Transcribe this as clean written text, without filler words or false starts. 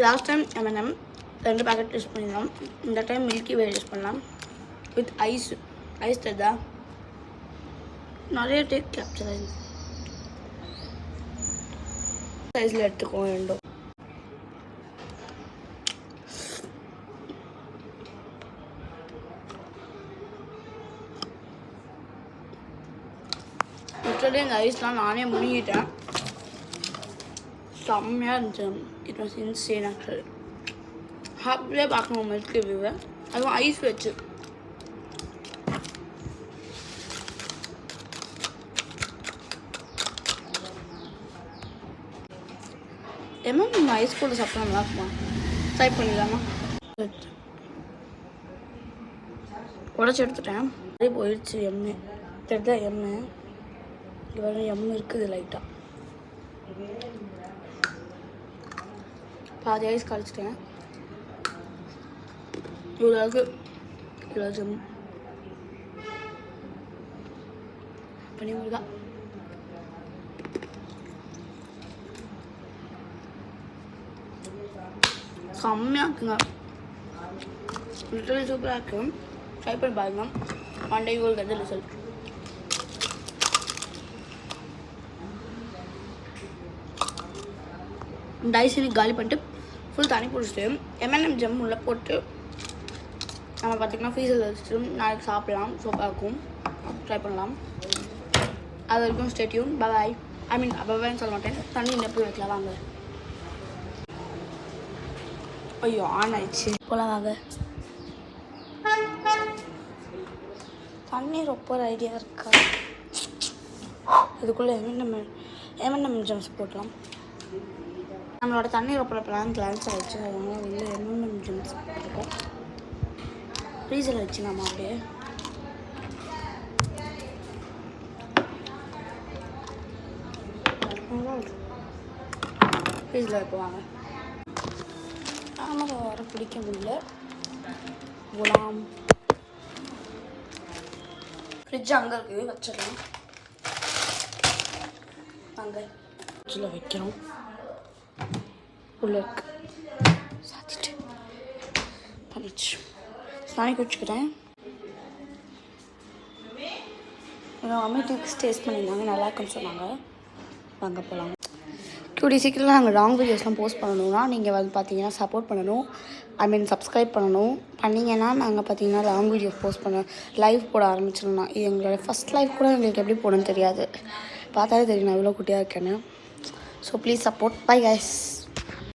Last time M&M 2 packet use பண்ணிடலாம். இந்த time milky வே use பண்ணலாம் வித் ஐஸ் தருதா நிறைய டேக் கேப்சர் ஆகிடுது. சைஸில் எடுத்துக்கோ ரெண்டும். லிட்டரலி இந்த ஐஸ்லாம் நானே முழுங்கிட்டேன். செம்மையாக இருந்துச்சு. It was insane actually. ஹாப்பியாக பார்க்கணும் மில்கி வியூவை, அதுவும் ஐஸ் வச்சு. நம்ம ஐஸ் கூட சாப்பிட்டா நல்லா இருக்குமா? ட்ரை பண்ணிடலாமா? உடச்சி எடுத்துட்டேன். அப்படியே போயிடுச்சு எம்மு. தெரிதா எம்மு? இங்கே வர எம்மு இருக்குது லைட்டாக. பாதி ஐஸ் கழிச்சிட்டேன். இவ்வளோக்கு ஜம் பண்ணி முருகா. செம்மையாக இருக்குங்க. லிட்டரலி சூப்பராக இருக்கு. ட்ரை பண்ணி பாருங்க. One day you will get the result. இந்த ஐஸ் காலி பண்ணிட்டு ஃபுல் தண்ணி பிடிச்சிட்டு M&M ஜம் உள்ள போட்டு நம்ம பார்த்திங்கன்னா ஃப்ரீசரில் வச்சுட்டு நாளைக்கு சாப்பிட்லாம். சூப்பராக இருக்கும். ட்ரை பண்ணலாம். அது வரைக்கும் ஸ்டே டியூன். பாய். ஐ மீன் பாய்ன்னு சொல்ல மாட்டேன். தண்ணி நெப்பில் வைக்கலாம் வாங்க. ஐயோ ஆன் ஆயிடுச்சு. போகலாம் வாங்க. தண்ணி ரொம்ப ஒரு ஐடியா இருக்கா? இதுக்குள்ளே M&M ஜம்ஸ் போட்டலாம். நம்மளோட தண்ணி ரொப்பல பிளான் கிளான்ஸ் ஆகிடுச்சு. அதனால் வெளியே M&M ஜம்ஸ் போட்டிருக்கோம். ஃப்ரீசரில் வச்சு நம்ம அப்படியே ஃப்ரீஸில் வைப்போவாங்க. நமக்கு வர பிடிக்க முடியல. குலாம் ஃப்ரிட்ஜ் அங்கே இருக்குது, வச்சிடலாம். அங்கே ஃப்ரிட்ஜில் வைக்கிறோம். உள்ள இருக்கு. சாத்திட்டு பண்ணிச்சு. நானே குடிச்சுக்கிறேன். அமெட்டிக்ஸ் டேஸ்ட் பண்ணியிருந்தாங்க, நல்லா இருக்குன்னு சொன்னாங்க. வாங்க போகலாம். கூடிய சீக்கிரம் நாங்கள் லாங் வீடியோஸ்லாம் போஸ்ட் பண்ணணும்னா நீங்கள் வந்து பார்த்தீங்கன்னா சப்போர்ட் பண்ணணும். ஐ மீன் சப்ஸ்கிரைப் பண்ணணும். பண்ணிங்கன்னா நாங்கள் பார்த்தீங்கன்னா லாங் வீடியோஸ் போஸ்ட் பண்ண லைவ் போட ஆரம்பிச்சிடலாம். இது எங்களோட ஃபஸ்ட் லைவ் கூட எங்களுக்கு எப்படி போடணும்னு தெரியாது. பார்த்தாலே தெரியும் நான் இவ்வளோ குட்டியாக இருக்கேன்னு. So please support. Bye guys.